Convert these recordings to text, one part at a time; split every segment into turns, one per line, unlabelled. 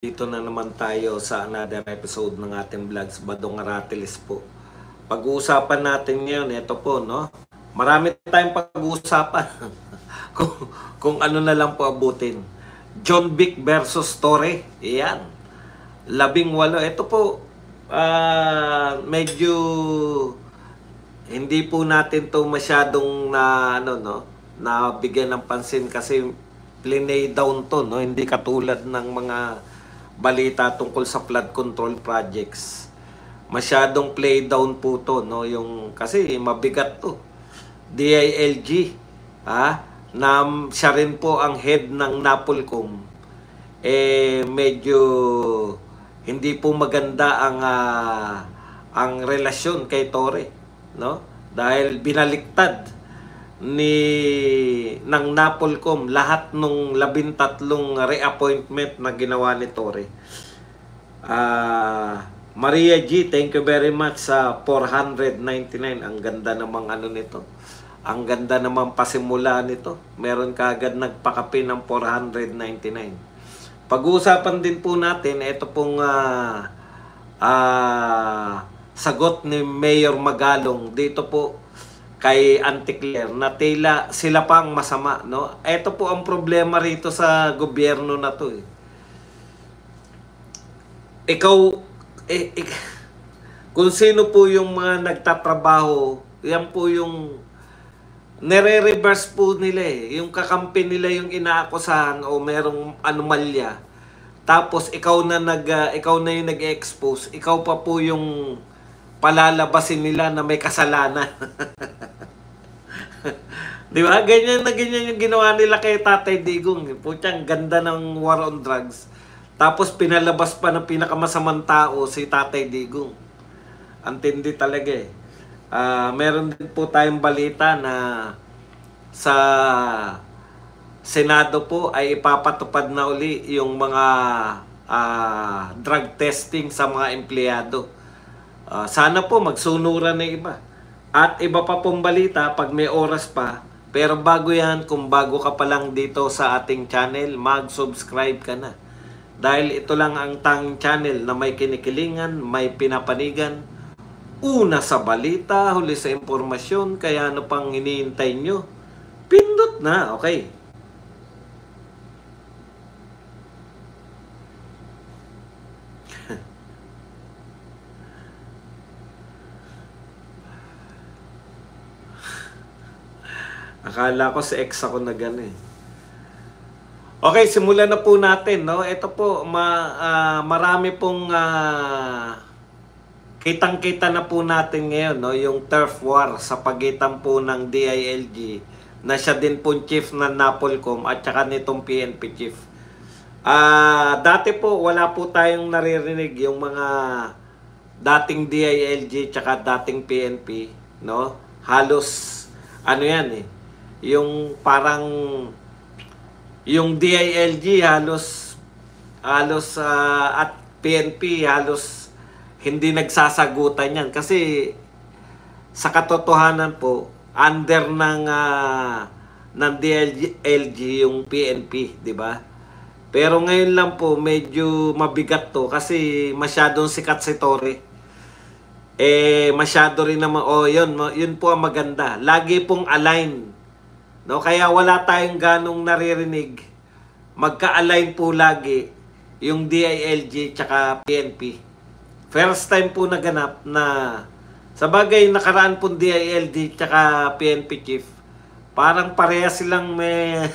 Dito na naman tayo sa another episode ng ating vlogs, Badong Aratilis po. Pag-uusapan natin ngayon, ito po, no? Marami tayong pag-uusapan kung, kung ano na lang po abutin. John Vic versus Torre. Iyan. 18. Ito po, medyo hindi po natin to masyadong na bigyan ng pansin kasi plinay down to, no? Hindi katulad ng mga balita tungkol sa flood control projects. Masyadong play down po to, no? Yung kasi mabigat to. DILG, na siya rin po ang head ng NAPOLCOM. Medyo hindi po maganda ang relasyon kay Torre, no? Dahil binaliktad ng NAPOLCOM lahat nung 13 reappointment na ginawa ni Torre. Maria G, thank you very much sa 499. Ang ganda namang nito. Ang ganda namang pasimula nito. Meron kaagad nagpakapi ng 499. Pag-uusapan din po natin ito pong sagot ni Mayor Magalong dito po kay Auntie Claire na tila sila pa ang masama, no? Ito po ang problema rito sa gobyerno na to. Ikaw, kung sino po yung mga nagtatrabaho, yan po yung nire-reverse po nila Yung kakampi nila yung inaakusahan o merong anomalya. Tapos ikaw na yung nag-expose, ikaw pa po yung palalabasin nila na may kasalanan. Di ba? Ganyan yung ginawa nila kay Tatay Digong. Putyang ganda ng war on drugs. Tapos pinalabas pa ng pinakamasamang tao si Tatay Digong. Antindi talaga meron din po tayong balita na sa Senado po ay ipapatupad na uli yung mga drug testing sa mga empleyado. Sana po magsunuran na iba. At iba pa pong balita pag may oras pa. Pero bago yan, kung bago ka pa lang dito sa ating channel, mag-subscribe ka na. Dahil ito lang ang tanging channel na may kinikilingan, may pinapanigan. Una sa balita, huli sa impormasyon, kaya ano pang hinihintay nyo? Pindot na, okay? Akala ko sa ex ako na gano'n Okay, simulan na po natin, no? Ito po, marami pong kitang-kita na po natin ngayon, no? Yung turf war sa pagitan po ng DILG na siya din po chief ng NAPOLCOM at saka nitong PNP chief. Dati po, wala po tayong naririnig yung mga dating DILG tsaka dating PNP, no? Halos, yan yung parang yung DILG halos at PNP halos hindi nagsasagutan yan kasi sa katotohanan po under ng DILG yung PNP, di ba? Pero ngayon lang po medyo mabigat to kasi masyadong sikat si Torre. Masyado rin naman yun po ang maganda. Lagi pong align. No, kaya wala tayong ganong naririnig. Magka-align po lagi yung DILG tsaka PNP. First time po naganap na sa bagay nakaraan pong DILG tsaka PNP chief. Parang pareha silang may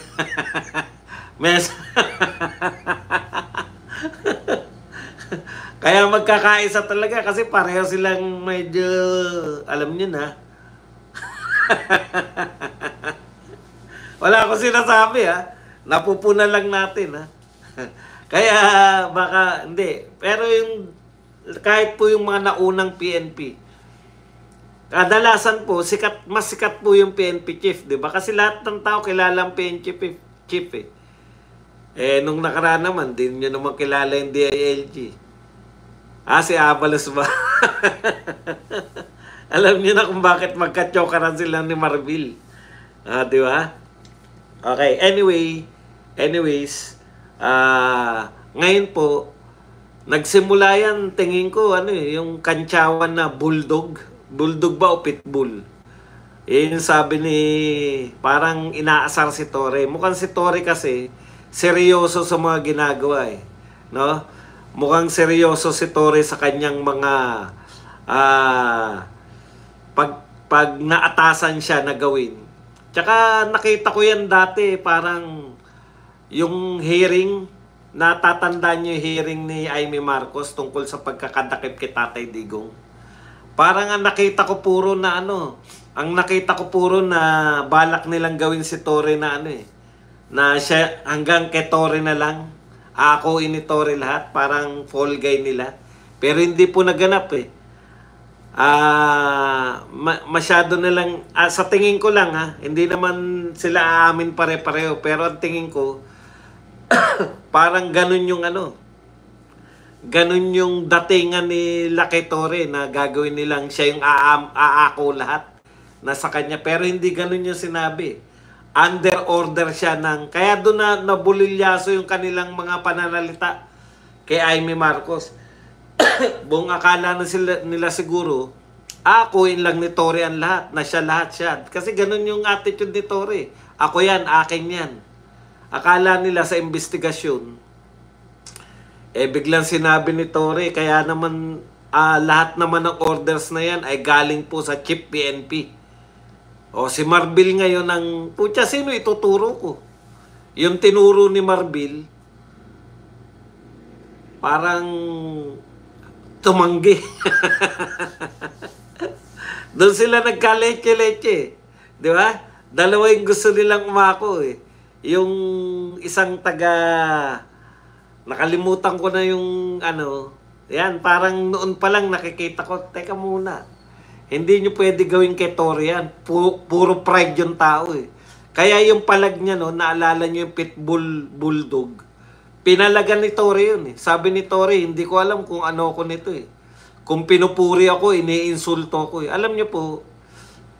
kaya magkakaisa talaga kasi pareho silang medyo alam niyo na. Wala akong sinasabi Napupunan lang natin Kaya baka hindi. Pero kahit po yung mga naunang PNP, kadalasan po mas sikat po yung PNP chief, di ba? Kasi lahat ng tao kilala ang PNP chief nung nakaraan naman, din nyo naman kilala yung DILG. Si Abalos ba? Alam niyo na kung bakit magka-chokaran sila ni Marbil. Di ba? Okay, anyways, ngayon po, Nagsimula yan, tingin ko, ano yung kantsawan na bulldog. Bulldog ba o pitbull? Yung sabi ni, parang inaasar si Torre. Mukhang si Torre kasi, seryoso sa mga ginagawa no? Mukhang seryoso si Torre sa kanyang mga, pag naatasan siya na gawin. Tsaka nakita ko yan dati, parang, yung hearing, natatandaan niyo yung hearing ni Amy Marcos tungkol sa pagkakadakip kay Tatay Digong. Parang ang nakita ko puro na ang nakita ko puro na balak nilang gawin si Torre na na siya hanggang kay Torre na lang. Ako ini Torre lahat, parang fall guy nila. Pero hindi po naganap masyado na lang, sa tingin ko lang hindi naman sila aamin pare-pareho, pero ang tingin ko, parang ganun yung ganun yung datingan ni Lucky Torre na gagawin nilang siya yung aako lahat nasa kanya. Pero hindi ganun yung sinabi. Under order siya kaya doon na nabulilyaso yung kanilang mga pananalita kay Amy Marcos. Buong akala na nila siguro, akuin lang ni Torre ang lahat, na siya lahat siya. Kasi ganun yung attitude ni Torre. Ako yan, akin yan. Akala nila sa investigasyon, biglang sinabi ni Torre, kaya naman lahat naman ng orders na yan ay galing po sa Chief PNP. O si Marbil ngayon putya, sino ituturo ko? Yung tinuro ni Marbil, parang tumanggi. Doon sila nagkaleche-leche. Di ba? Dalawa yung gusto nilang umako Yung isang nakalimutan ko na yung yan, parang noon pa lang nakikita ko, teka muna, hindi nyo pwede gawin kay Torre yan. Puro pride yung tao Kaya yung palag niya, naalala nyo yung pitbull bulldog, pinalagan ni Torre yun Sabi ni Torre, hindi ko alam kung ano ko nito Kung pinupuri ako, iniinsulto ko Alam nyo po,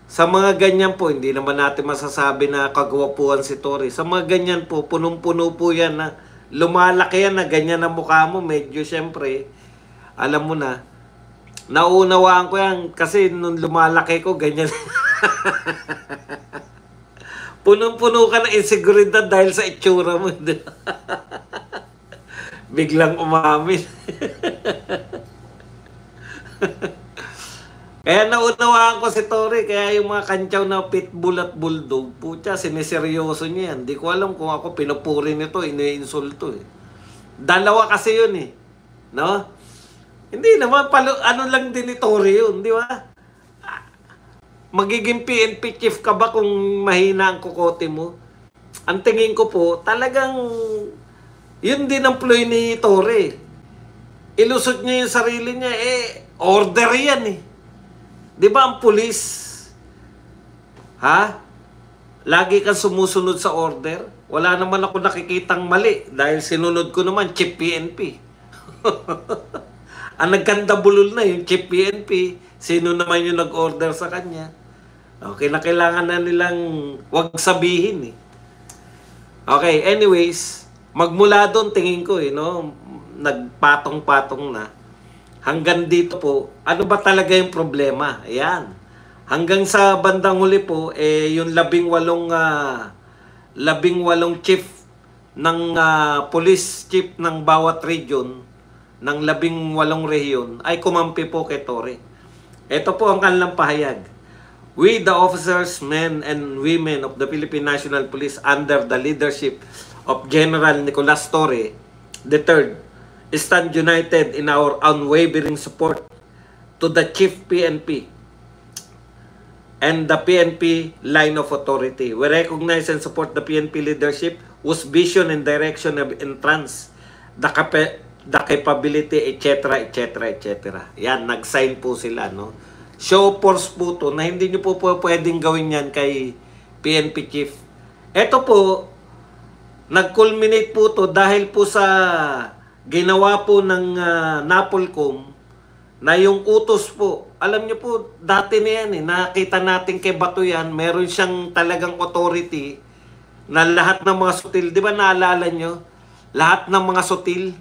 sa mga ganyan po, hindi naman natin masasabi na kagwapuan si Torre. Sa mga ganyan po, punong-puno po yan na lumalaki yan na ganyan ang mukha mo. Medyo syempre, alam mo na, naunawaan ko yan kasi nung lumalaki ko, ganyan. Punong-puno ka ng inseguridad dahil sa itsura mo. Biglang umamin. Kaya naunawaan ko si Torre, kaya yung mga kantsaw na pitbull at bulldog, putya, siniseryoso niya yan. Di ko alam kung ako pinupuri nito, iniinsulto Dalawa kasi yun no? Hindi naman, ano lang din ni Torre yun, di ba? Magiging PNP chief ka ba kung mahina ang kukote mo? Ang tingin ko po, talagang, yun din ang ploy ni Torre. Ilusot niya yung sarili niya, order yan Di ba ang pulis, lagi kang sumusunod sa order? Wala naman ako nakikitang mali dahil sinunod ko naman Chief PNP. Ang nagkanda bulol na yung Chief PNP, sino naman yung nag-order sa kanya? Okay, na kailangan na nilang wag sabihin Okay, anyways, magmula doon tingin ko nagpatong-patong na. Hanggang dito po, ano ba talaga yung problema? Ayan. Hanggang sa bandang huli po, yung 18 chief ng police chief ng bawat region, ng 18 rehiyon, ay kumampi po kay Torre. Ito po ang kanilang pahayag. We, the officers, men and women of the Philippine National Police under the leadership of General Nicolas Torre III, stand united in our unwavering support to the Chief PNP and the PNP line of authority. We recognize and support the PNP leadership whose vision and direction have entranced the capability, etc., etc., etc. Yan, nag-sign po sila, Show force po to na hindi nyo po pwedeng gawin yan kay PNP Chief. Ito po, nag-culminate po to dahil po sa ginawa po ng Napolcom na yung utos po. Alam niyo po, dati na yan nakita natin kay Bato yan, meron siyang talagang authority na lahat ng mga sutil, di ba naalala nyo? Lahat ng mga sutil,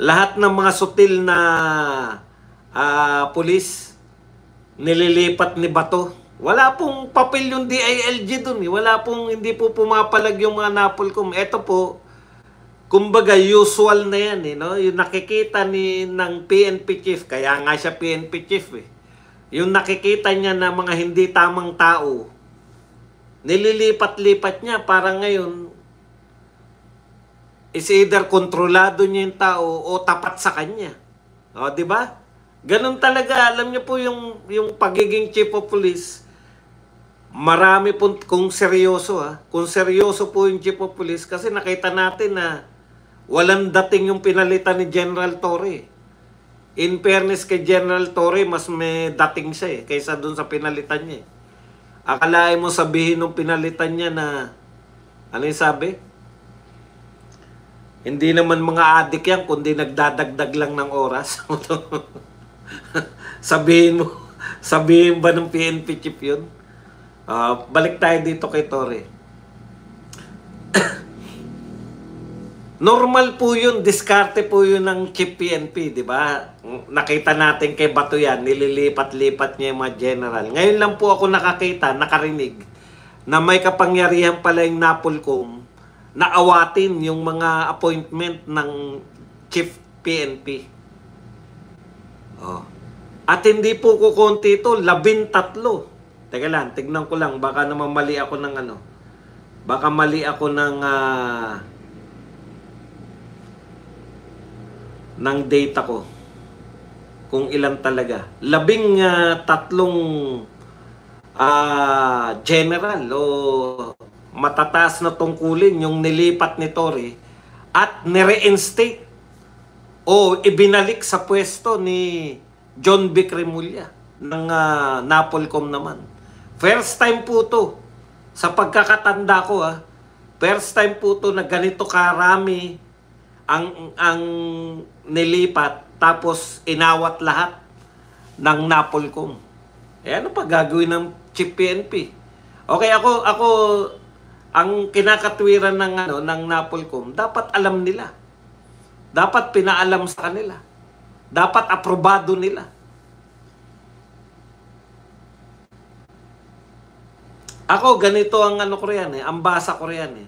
lahat ng mga sutil na pulis, nililipat ni Bato. Wala pong papel yung DILG dun. Wala pong, hindi po pumapalag yung mga NAPOLCOM. Ito po, kumbaga usual na yan, no? Yung nakikita ng PNP chief, kaya nga siya PNP chief eh. Yung nakikita niya na mga hindi tamang tao, nililipat-lipat niya para ngayon is either kontrolado niya yung tao o tapat sa kanya. O, di ba? Ganun talaga. Alam niyo po yung pagiging chief of police, marami po, kung seryoso kung seryoso po yung chief of police, kasi nakita natin na walang dating yung pinalitan ni General Torre. In fairness kay General Torre, mas may dating siya kaysa dun sa pinalitan niya. Akalain mo sabihin nung pinalitan niya na, ano yung sabi? Hindi naman mga adik yan, kundi nagdadagdag lang ng oras. Sabihin ba ng PNP chief yun? Balik tayo dito kay Torre. Normal po yun, diskarte po yun ng chief PNP, di ba? Nakita natin kay Bato yan, nililipat-lipat niya yung mga general. Ngayon lang po ako nakarinig, na may kapangyarihan pala yung NAPOLCOM na awatin yung mga appointment ng chief PNP. At hindi po kukunti ito, 13. Teka lang, tignan ko lang, baka naman mali ako ng baka mali ako ng data ko. Kung ilan talaga. 13 general o matataas na tungkulin yung nilipat ni Torre at nire-instate o ibinalik sa pwesto ni John B. Cremulya ng NAPOLCOM naman. First time po to sa pagkakatanda ko first time po to na ganito karami ang nilipat tapos inawat lahat ng NAPOLCOM. Ano pa gagawin ng chief PNP? Okay, ako ang kinakatwiran ng NAPOLCOM, dapat alam nila. Dapat pinaalam sa kanila. Dapat aprobado nila. Ako, ganito ang ko riyan ang basa ko riyan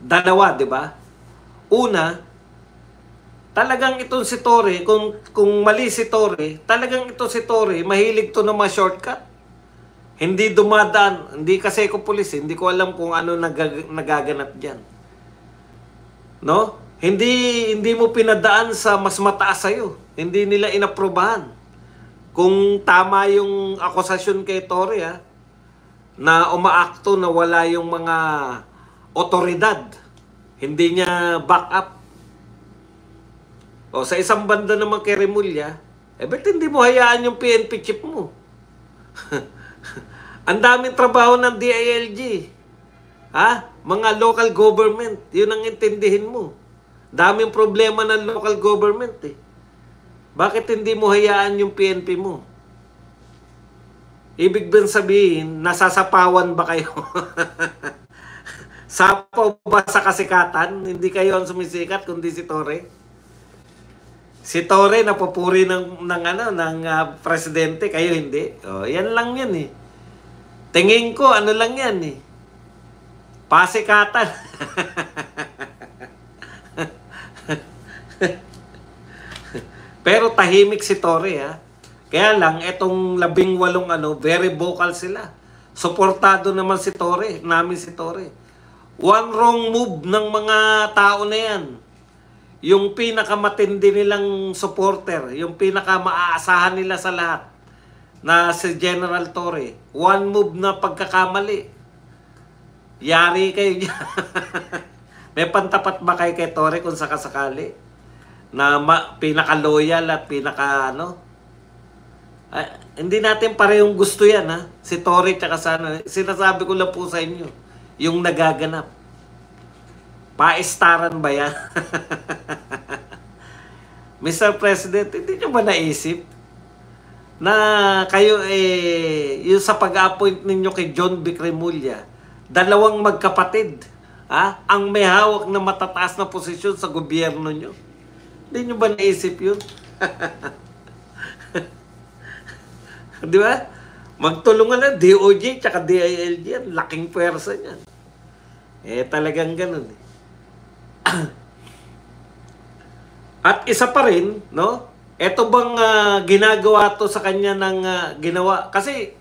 Dalawa, di ba? Una, talagang itong si Torre, kung mali si Torre, talagang ito si Torre, mahilig to na mga shortcut. Hindi dumadaan, hindi kasi ako pulis, hindi ko alam kung ano nagaganap diyan. No? Hindi mo pinadaan sa mas mataas sa'yo. Hindi nila inaprobahan. Kung tama yung akusasyon kay Torre, na umaakto na wala yung mga otoridad, hindi niya back up. O sa isang banda naman kay Remulla, ba't hindi mo hayaan yung PNP chief mo? Ang daming trabaho ng DILG. Mga local government, yun ang intindihin mo. Daming problema ng local government Bakit hindi mo hayaan yung PNP mo? Ibig bang sabihin, nasasapawan ba kayo? Sapaw ba sa kasikatan? Hindi kayo ang sumisikat kundi si Torre? Si Torre napupuri ng presidente, kayo hindi. Yan lang yan Tingin ko, ano lang yan pasikatan. Pero tahimik si Torre Kaya lang, etong 18 very vocal sila. Suportado naman si Torre, namin si Torre. One wrong move ng mga tao na yan. Yung pinakamatindi nilang supporter, yung pinaka-maaasahan nila sa lahat, na si General Torre. One move na pagkakamali. Yari kayo dyan. May pantapat ba kayo kay Torre kung sakasakali? Na pinaka-loyal at hindi natin parehong gusto yan si Torre tsaka sana. Sinasabi ko lang po sa inyo yung nagaganap. Paistaran ba yan? Mr. President, hindi nyo ba naisip na kayo yung sa pag-appoint ninyo kay John B. Cremulya, dalawang magkapatid ang may hawak na matataas na posisyon sa gobyerno nyo? Hindi nyo ba naisip yun? Di ba? Magtulungan na DOJ tsaka DILG yan. Laking pwersa niyan. Talagang ganun. At isa pa rin, no? Ito bang ginagawa to sa kanya ng ginawa? Kasi,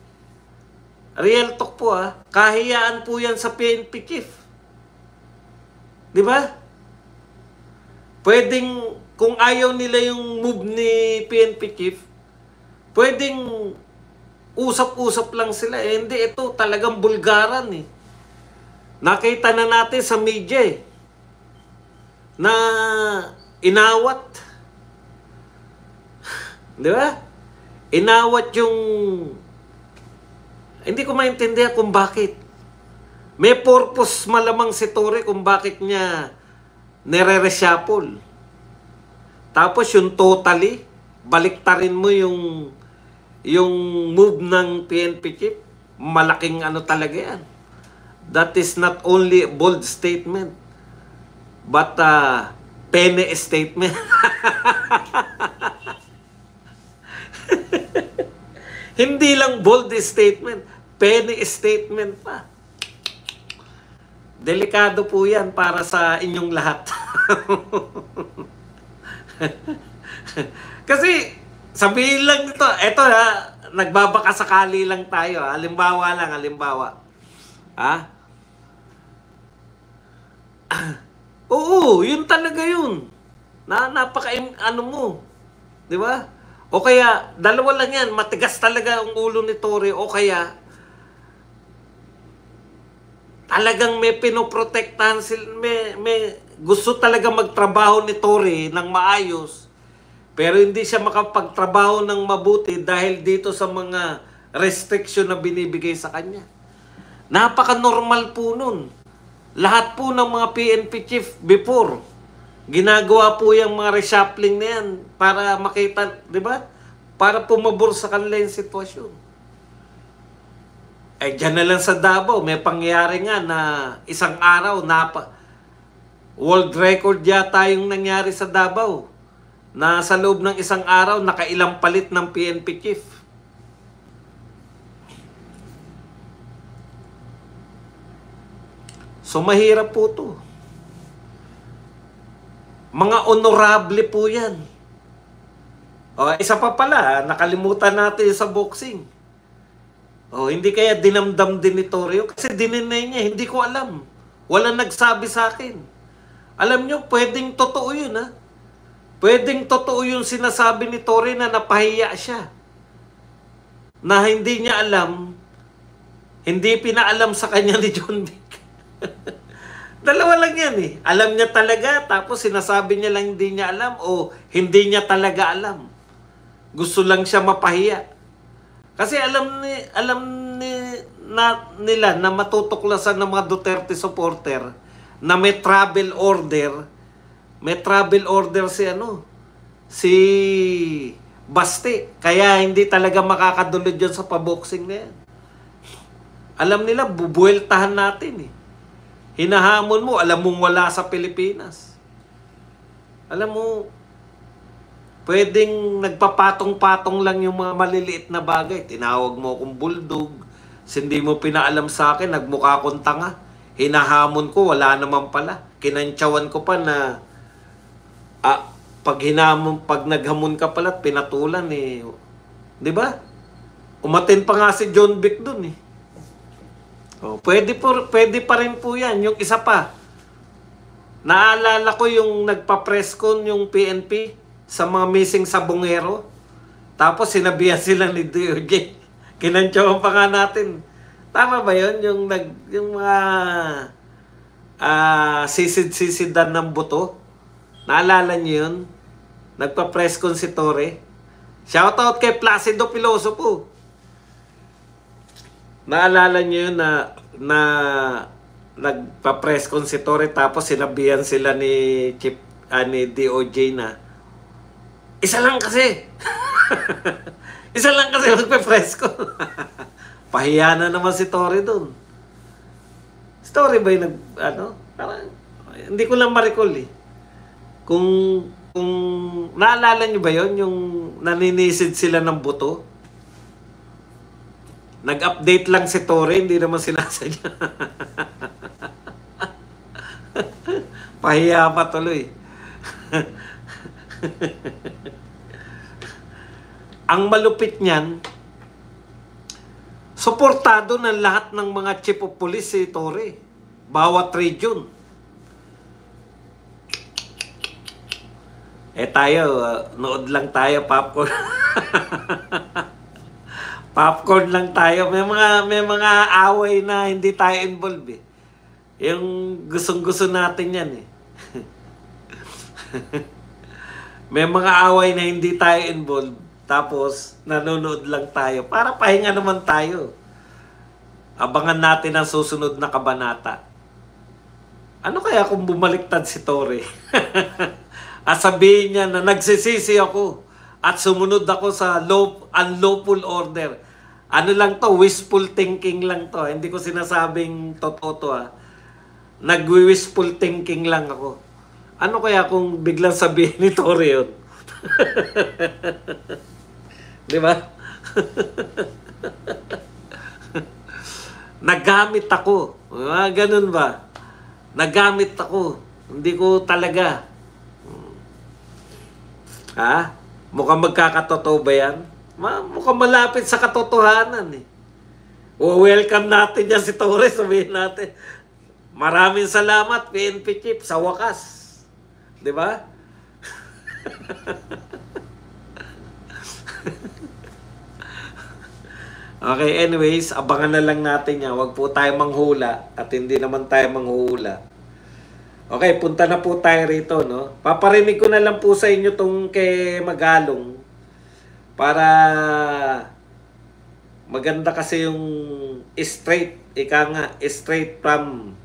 real talk po kahiyaan po yan sa PNP chief. Di ba? Pwedeng, kung ayaw nila yung move ni PNP chief, pwedeng usap-usap lang sila. Hindi, ito talagang bulgaran Nakita na natin sa media na inawat. Di ba? Inawat yung... Hindi ko maintindihan kung bakit. May purpose malamang si Torre kung bakit niya nire-reshuffle. Tapos yung totally, baliktarin mo yung move ng PNP chief. Malaking ano talaga yan. That is not only a bold statement, but a pene statement. Hindi lang bold statement, pene statement pa. Delikado po yan para sa inyong lahat. Kasi, sabihin lang ito, eto nagbabakasakali lang tayo. Halimbawa. Oo, yun talaga yun. Ano mo. Di ba? O kaya, dalawa lang yan, matigas talaga ang ulo ni Torre, o kaya, talagang may pinoprotektahan sila, may gusto talaga magtrabaho ni Torre ng maayos, pero hindi siya makapagtrabaho ng mabuti dahil dito sa mga restriction na binibigay sa kanya. Napaka-normal po nun. Lahat po ng mga PNP chief before, ginagawa po yung mga reshuffling na yan para makita, di ba? Para pumabor sa kanila yung sitwasyon. Dyan na lang sa Davao, may pangyayari nga na isang araw, world record yata yung nangyari sa Davao, na sa loob ng isang araw, nakailang palit ng PNP chief. So, mahirap po to. Mga honorable po yan. Isa pa pala, nakalimutan natin sa boxing. Hindi kaya dinamdam din ni Torre? Kasi dininay niya, hindi ko alam. Walang nagsabi sa akin. Alam nyo, pwedeng totoo yun Pwedeng totoo yung sinasabi ni Torre na napahiya siya. Na hindi niya alam, hindi pinaalam sa kanya ni John Vic. Dalawa lang yan Alam niya talaga, tapos sinasabi niya lang hindi niya alam o hindi niya talaga alam. Gusto lang siya mapahiya. Kasi nila na matutuklasan ng mga Duterte supporter na may travel order. May travel order si Baste. Kaya hindi talaga makakadulod yun sa paboxing na yan. Alam nila, bubueltahan natin Hinahamon mo, alam mong wala sa Pilipinas. Alam mo, pwedeng nagpapatong-patong lang yung mga maliliit na bagay. Tinawag mo akong bulldog, hindi mo pinaalam sa akin, nagmukha akong tanga. Hinahamon ko, wala naman pala. Kinantsawan ko pa na, pag naghamon ka pala, pinatulan Di ba? Umatin pa nga si John Vic dun pwede pa rin po yan. Yung isa pa, naalala ko yung nagpa-press con yung PNP sa mga missing sabongero. Tapos sinabihan sila ni DOJ. Kinantsawan pa nga natin. Tama ba yun? Yung mga sisid-sisidan ng buto. Naalala niyo yun? Nagpa-press con si Torre. Shoutout kay Placido Piloso po. Naalala niyo yun na nagpa-press con si Torre tapos sinabihan sila ni DOJ na isa lang kasi magpe-press con. Pahiya na naman si Torre dun. Si Torre ba yung parang, hindi ko lang ma-recall kung Kung naalala nyo ba yon, yung naninisid sila ng buto? Nag-update lang si Torre, hindi naman sinasadya. Pahiya pa tuloy. Ang malupit niyan, suportado ng lahat ng mga chief of police si Torre. Bawat region. Tayo, nood lang tayo, popcorn. Popcorn lang tayo. May mga away na hindi tayo involved eh. Yung gustong-gusto natin yan eh. May mga away na hindi tayo involved. Tapos, nanonood lang tayo. Para pahinga naman tayo. Abangan natin ang susunod na kabanata. Ano kaya kung bumaliktad si Torre? At sabihin niya na nagsisisi ako at sumunod ako sa unlawful order. Ano lang to, wishful thinking lang to. Hindi ko sinasabing totoo to ha. Nag-wishful thinking lang ako. Ano kaya kung biglang sabihin ni Torre yun? Di ba? Nagamit ako. Ganun ba? Nagamit ako. Hindi ko talaga. Ha? Mukhang magkakatotoo ba yan? Mukhang malapit sa katotohanan eh. Welcome natin yan si Torre. Sabihin natin, maraming salamat PNP Chief sa wakas. Di ba? Okay, anyways, abangan na lang natin yan. Huwag po tayo manghula at hindi naman tayo manghula. Okay, punta na po tayo rito, no? Paparinig ko na lang po sa inyo tong kay Magalong para maganda kasi yung straight, ika nga, straight from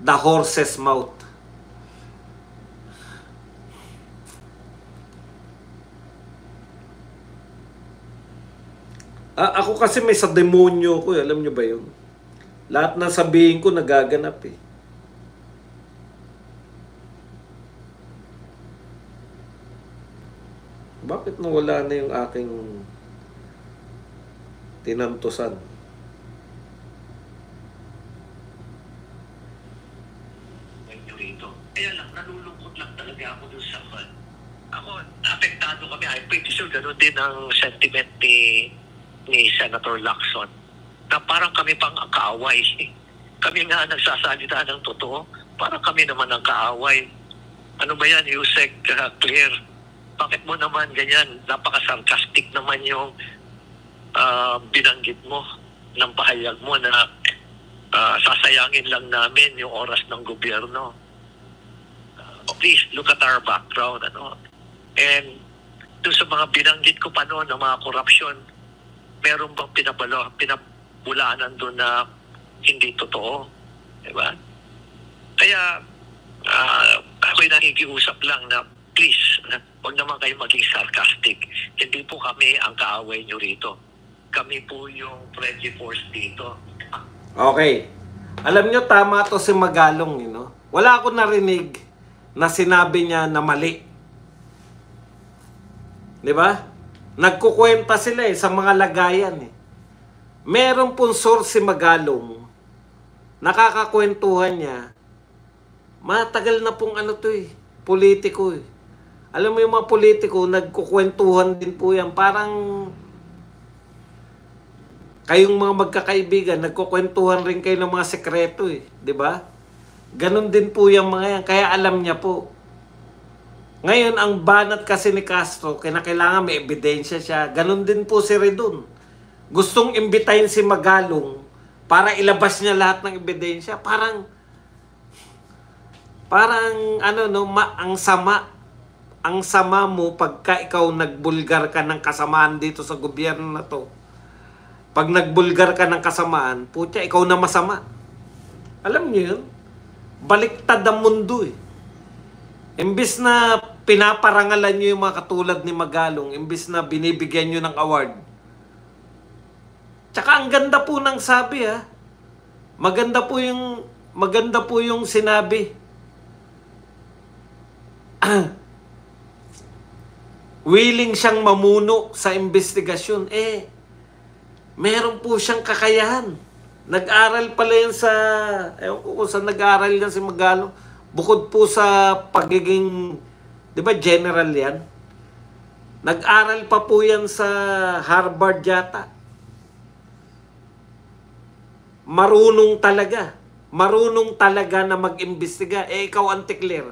the horse's mouth. Ako kasi may sa demonyo ko, alam nyo ba yun? Lahat na sabihin ko nagaganap eh. Bakit nawala na yung aking tinantusan?
Kaya lang, nalulungkot lang talaga ako dun sa fan. Ako, apektado kami. I'm pretty sure gano'n din ang sentiment ni Senator Lacson. Na parang kami pang ang kaaway. Kami nga nagsasalita ng totoo. Parang kami naman ang kaaway. Ano ba yan, Yusek Clear? Bakit mo naman ganyan? Napaka-sarcastic naman yung binanggit mo ng pahayag mo na sasayangin lang namin yung oras ng gobyerno. Please look at our background. And doon sa mga binanggit ko pa noon ng mga korupsyon, meron bang pinabulaanan doon na hindi totoo? Diba? Kaya ako'y nakikiusap lang na please, huwag naman kayo maging sarcastic. Hindi po kami ang kaaway nyo rito. Kami po yung friendly force dito.
Okay. Alam nyo, tama to si Magalong. You know? Wala akong narinig na sinabi niya na mali. Di ba? Nagkukwenta sila sa mga lagayan eh. Meron pong source si Magalong, nakakakwentuhan niya, matagal na pong politiko eh. Alam mo yung mga politiko, nagkukwentuhan din po yan. Parang kayong mga magkakaibigan, nagkukwentuhan rin kayo ng mga sekreto eh. Diba? Ganon din po yung mga yan. Kaya alam niya po. Ngayon, ang banat kasi ni Castro, kinakailangan may ebidensya siya. Ganon din po si Redon. Gustong imbitahin si Magalong para ilabas niya lahat ng ebidensya. Parang ang sama mo pagka ikaw nagbulgar ka ng kasamaan dito sa gobyerno na to. Pag nagbulgar ka ng kasamaan, putya, ikaw na masama. Alam niyo yun? Baliktad ang mundo eh. Imbis na pinaparangalan niyo yung mga katulad ni Magalong, imbis na binibigyan niyo ng award. Tsaka ang ganda po ng sabi ha. Maganda po yung sinabi. willing siyang mamuno sa investigasyon. Meron po siyang kakayahan. Nag-aral pala yan sa, ewan ko kung saan nag-aral yan si Magalong. Bukod po sa pagiging, di ba general yan? Nag-aral pa po yan sa Harvard yata. Marunong talaga. Marunong talaga na mag-imbestiga. Ikaw, Auntie Claire.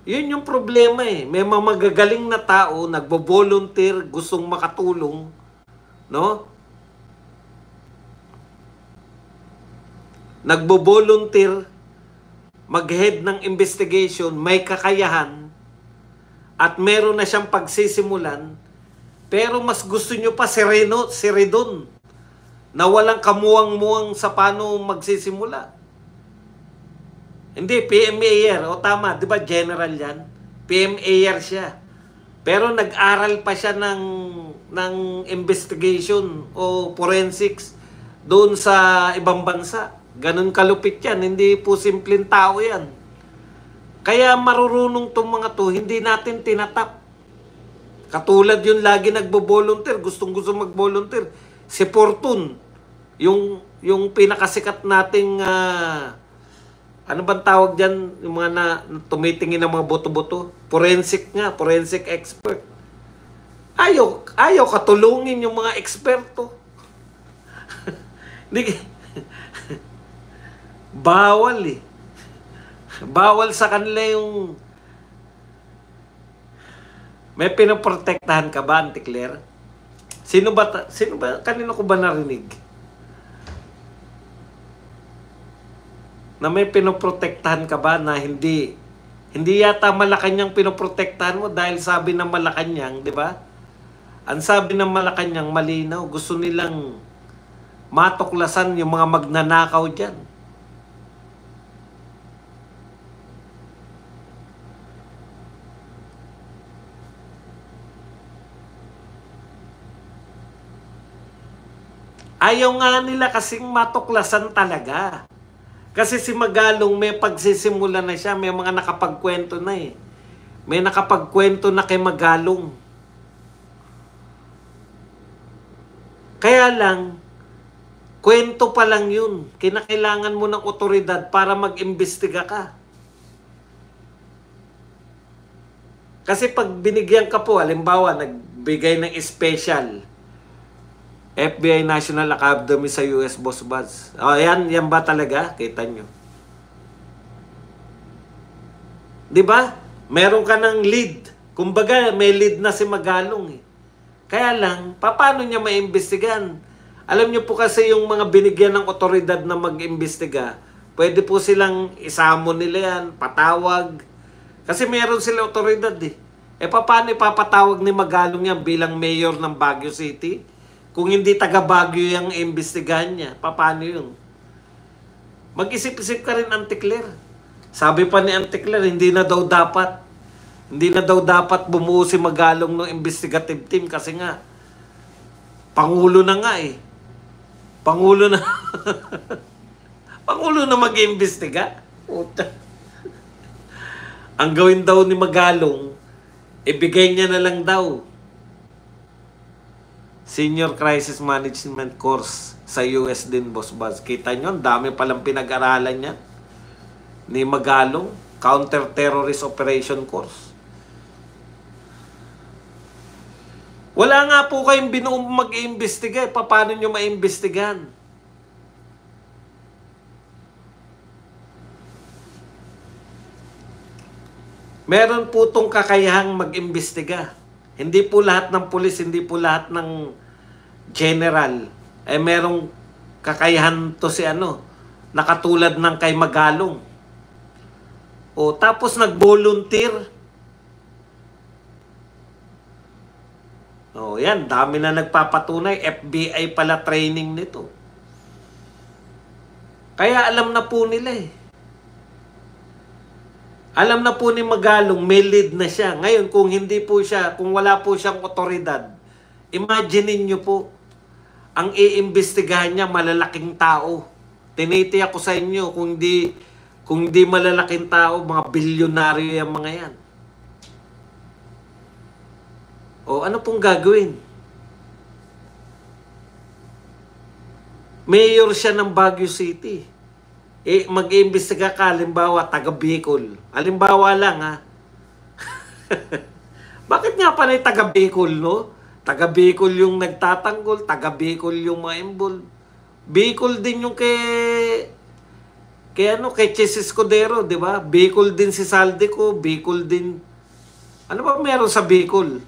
Yun yung problema eh. May mga magagaling na tao, nagbo-volunteer, gustong makatulong, no? Nagbo-volunteer, mag-head ng investigation, may kakayahan, at meron na siyang pagsisimulan, pero mas gusto nyo pa si Redon, na walang kamuwang-muwang sa paano magsisimula. Hindi, PMAR. O tama, di ba general yan? PMAR siya. Pero nag-aral pa siya ng investigation o forensics doon sa ibang bansa. Ganun kalupit yan. Hindi po simpleng tao yan. Kaya marurunong tong mga to, hindi natin tinatap. Katulad yun lagi nagbo-volunteer, gustong-gusto mag-volunteer. Si Fortune, yung pinakasikat nating ano bang tawag dyan? Yung mga tumitingin ng mga boto-boto. Forensic nga, forensic expert. Ayaw katulungin yung mga eksperto. Bawal eh. Bawal sa kanila yung... May pinoprotektahan ka ba, Auntie Claire? Sino ba? Kanino ko ba narinig? Na may pinoprotektahan ka ba na hindi yata Malacanang pinoprotektahan mo dahil sabi ng Malacanang, di ba? Ang sabi ng Malacanang malinaw, gusto nilang matuklasan yung mga magnanakaw dyan. Ayaw nga nila kasing matuklasan talaga. Kasi si Magalong may pagsisimula na siya, may mga nakapagkwento na eh. May nakapagkwento na kay Magalong. Kaya lang, kwento pa lang yun. Kinakailangan mo ng otoridad para mag-imbestiga ka. Kasi pag binigyan ka po, halimbawa, nagbigay ng special FBI National Academy sa US Boss Buds. Yan ba talaga? Kita nyo. Di ba? Meron ka ng lead. Kumbaga, may lead na si Magalong eh. Kaya lang, paano niya maimbestigan? Alam niyo po kasi yung mga binigyan ng otoridad na mag-imbestiga, pwede po silang isamo nila yan, patawag. Kasi meron sila otoridad eh. Paano ipapatawag ni Magalong yan bilang mayor ng Baguio City? Kung hindi taga Baguio yung imbestigahan niya, paano yun? Mag-isip-isip ka rin, Auntie Claire. Sabi pa ni Auntie Claire, hindi na daw dapat bumuo si Magalong ng investigative team kasi nga, Pangulo na nga eh. Pangulo na. Pangulo na mag-iimbestiga. Ang gawin daw ni Magalong, ibigay niya na lang daw Senior Crisis Management Course sa US din, Boss Buzz. Kita nyo, ang dami palang pinag-aralan niya ni Magalong. Counter-Terrorist Operation Course. Wala nga po kayong binuong mag-iimbestiga. Paano nyo maimbestigahan? Meron po itong kakayahang mag-imbestiga. Hindi po lahat ng pulis, hindi po lahat ng general. Merong kakayahan to si nakatulad ng kay Magalong. Tapos nag-volunteer. Yan, dami na nagpapatunay. FBI pala training nito. Kaya alam na po nila eh. Alam na po ni Magalong, may lead na siya. Ngayon, kung wala po siyang otoridad, imagine niyo po, ang iimbestigahan niya, malalaking tao. Tinitiyak ko sa inyo, kung di malalaking tao, mga bilyonaryo yung mga yan. O ano pong gagawin? Mayor siya ng Baguio City. Mag-iimbestiga ka, halimbawa, taga Bicol. Halimbawa lang, ha? Bakit nga pala taga Bicol, no? Taga Bicol yung nagtatanggol, taga Bicol yung mga involved. Bicol din yung kay Chis Escudero, di ba? Bicol din si Saldico, Bicol din. Ano ba meron sa Bicol?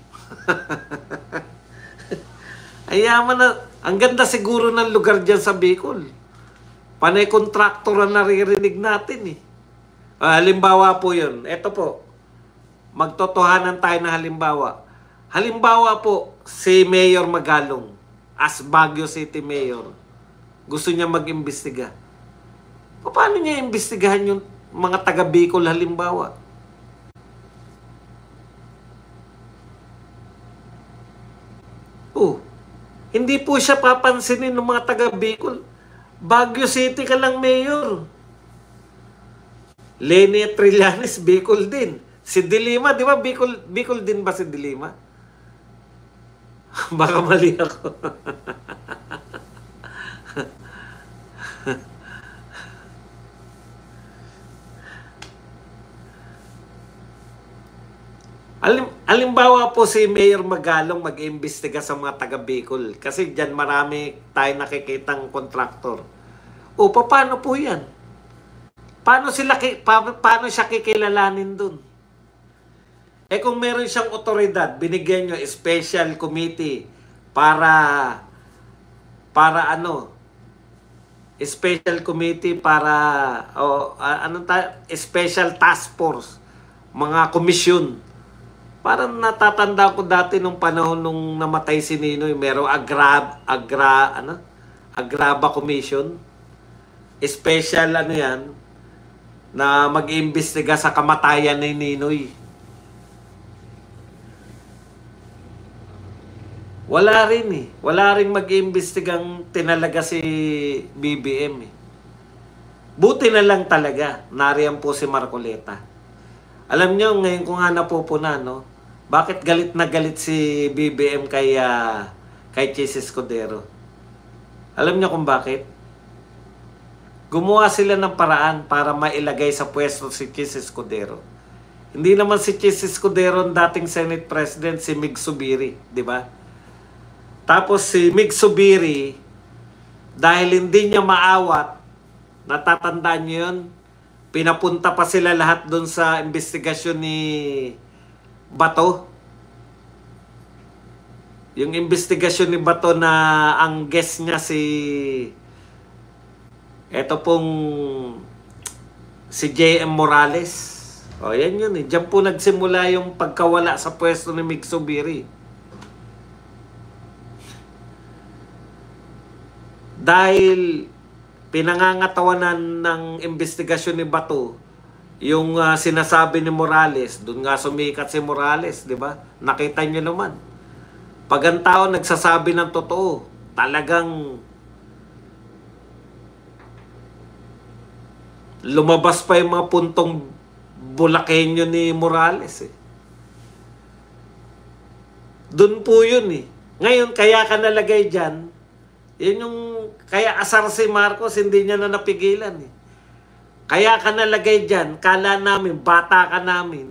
Ayaman na, ang ganda siguro ng lugar dyan sa Bicol. Panay kontraktor ang naririnig natin eh. Halimbawa po yun. Ito po, magtotohanan tayo ng halimbawa. Halimbawa po, si Mayor Magalong, as Baguio City Mayor, gusto niya mag-imbestiga. Paano niya imbestigahan yung mga taga Bicol halimbawa? Hindi po siya papansinin ng mga taga Bicol. Baguio City ka lang, Mayor. Leni Trillanes, Bicol din. Si Dilima, di ba? Bicol din ba si Dilima? Baka mali ako. Halimbawa po si Mayor Magalong mag-iimbestiga sa mga taga Bicol. Kasi dyan marami tayo nakikitang kontraktor. Paano po yan? Paano siya kikilalanin dun? Kung meron siyang otoridad, binigyan nyo special committee para special committee para special task force, mga komisyon. Parang natatanda ko dati nung panahon nung namatay si Ninoy, merong Agraba Commission. Special yan na mag-iimbestiga sa kamatayan ni Ninoy. Wala rin eh. Wala rin mag-iimbestigang tinalaga si BBM eh. Buti na lang talaga, nariyan po si Marcoleta. Alam nyo, ngayon ko nga napupuna, no? Bakit galit na galit si BBM kay Chis Escudero? Alam nyo kung bakit? Gumawa sila ng paraan para mailagay sa pwesto si Chis Escudero. Hindi naman si Chis Escudero ang dating Senate President, si Mig Subiri, di ba? Tapos si Mig Subiri, dahil hindi niya maawat, natatandaan niyo yun, pinapunta pa sila lahat doon sa investigasyon ni Bato. Yung investigasyon ni Bato na ang guest niya si J.M. Morales. Yan yun eh. Diyan po nagsimula yung pagkawala sa pwesto ni Mig Subiri. Dahil pinangangatawanan ng investigasyon ni Bato yung sinasabi ni Morales, doon nga sumikat si Morales, di ba? Nakita niyo naman. Pag ang tao nagsasabi ng totoo, talagang lumabas pa yung mga puntong bulakenyo ni Morales eh. Doon po yun eh. Ngayon, kaya ka nalagay dyan, yun yung, kaya asar si Marcos, hindi niya na napigilan eh. Kaya ka nalagay dyan, kala namin, bata ka namin.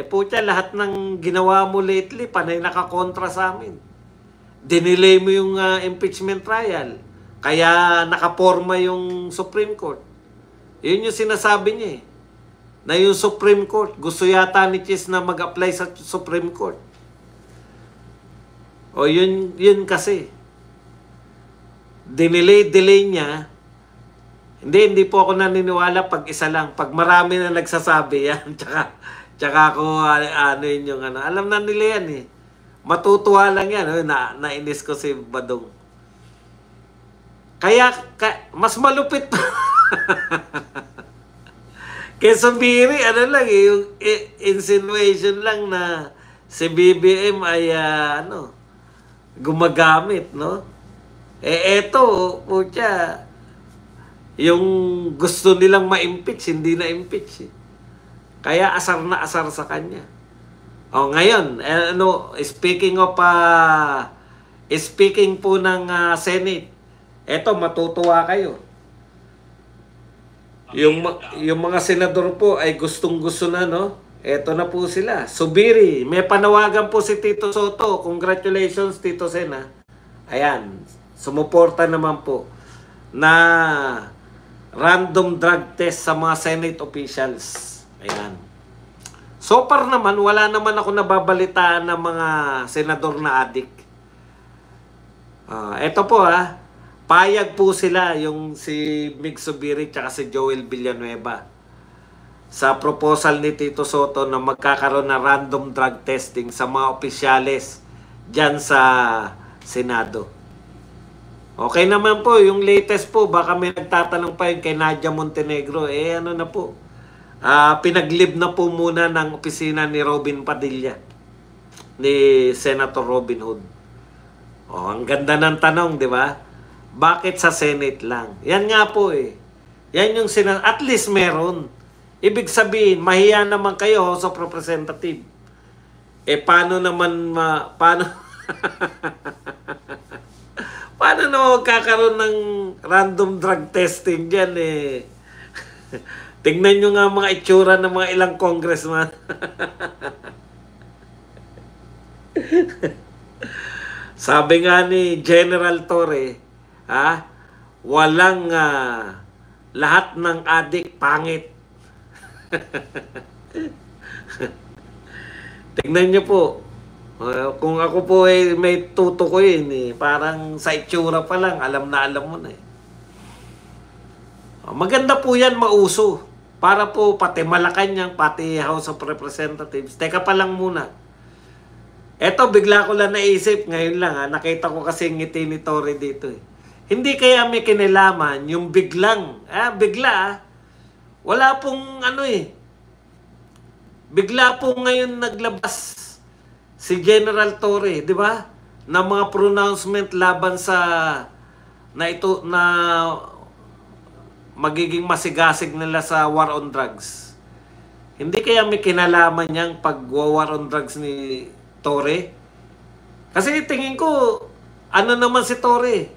Putya, lahat ng ginawa mo lately, panay nakakontra sa amin. Dinelay mo yung impeachment trial. Kaya nakaporma yung Supreme Court. Yun yung sinasabi niya eh. Na yung Supreme Court, gusto yata ni Chis na mag-apply sa Supreme Court. Yun kasi. Delay niya. Hindi po ako naniniwala pag isa lang. Pag marami na nagsasabi yan, tsaka ako yun yung ano. Alam na nila yan eh. Matutuwa lang yan. Nainis ko si Badong. Kaya, mas malupit pa. Kaya Subiri, yung insinuation lang na si BBM ay, gumagamit, no? Eto, putya, yung gusto nilang ma-impeach, hindi na-impeach eh. Kaya asar na asar sa kanya. Ngayon, speaking po ng Senate, eto matutuwa kayo. Yung mga senador po ay gustong-gusto na, no? Eto na po sila. Subiri, may panawagan po si Tito Soto. Congratulations, Tito Sen, ha? Ayan, sumuporta naman po na random drug test sa mga Senate officials. Ayan. So far naman, wala naman ako nababalitaan ng mga senador na adik. Eto po, ha. Payag po sila, yung si Mig Subiri at si Joel Villanueva, sa proposal ni Tito Soto na magkakaroon ng random drug testing sa mga opisyales dyan sa Senado. Okay naman po, yung latest po, baka may nagtatanong pa yun kay Nadia Montenegro, ano na po, pinaglib na po muna ng opisina ni Robin Padilla, ni Senator Robin Hood. Ang ganda ng tanong, di ba? Bakit sa Senate lang? Yan nga po eh. Yan yung at least meron. Ibig sabihin, mahiya naman kayo sa representative. Paano naman paano paano na magkakaroon ng random drug testing diyan eh? Tingnan nyo nga mga itsura ng mga ilang congressman. Sabi nga ni General Torre, walang lahat ng adik pangit. Tingnan nyo po. Kung ako po may tutukuyin parang sa itsura pa lang, alam mo na eh. Maganda po yan, mauso. Para po pati Malacanang, pati House of Representatives. Teka pa lang muna. Eto, bigla ko lang naisip, ngayon lang nakita ko kasi ngiti ni Torre dito eh. Hindi kaya may kinalaman yung biglang, wala pong bigla pong ngayon naglabas si General Torre, di ba? Na mga pronouncement laban sa na magiging masigasig nila sa war on drugs. Hindi kaya may kinalaman niyang pag-war on drugs ni Torre? Kasi tingin ko, naman si Torre?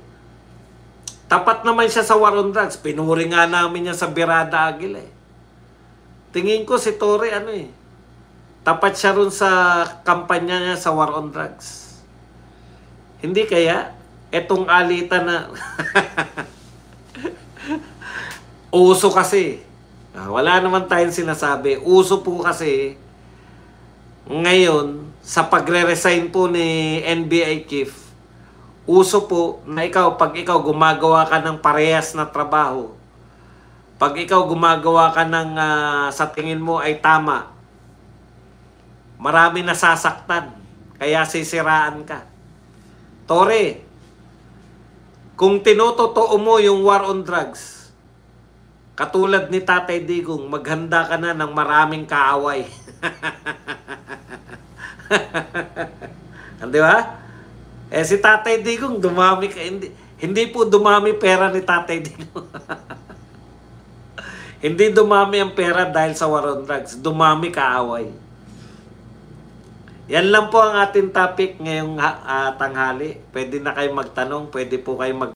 Tapat naman siya sa war on drugs. Pinuri nga namin niya sa Birada Aguila eh. Tingin ko si Torre tapat siya ron sa kampanya niya sa war on drugs. Hindi kaya etong alitan na uso kasi. Wala naman tayong sinasabi. Uso po kasi ngayon sa pagre-resign po ni NBI chief. Uso po na pag ikaw gumagawa ka ng parehas na trabaho, pag ikaw gumagawa ka ng sa tingin mo ay tama, marami nasasaktan, kaya sisiraan ka. Torre, kung tinototoo mo yung war on drugs, katulad ni Tatay Digong, maghanda ka na ng maraming kaaway. Di ba? Si Tatay Digong, dumami ka. Hindi po dumami pera ni Tatay Digong. Hindi dumami ang pera dahil sa war on drugs. Dumami kaaway. Yan lang po ang ating topic ngayong tanghali. Pwede na kayo magtanong, pwede po kayo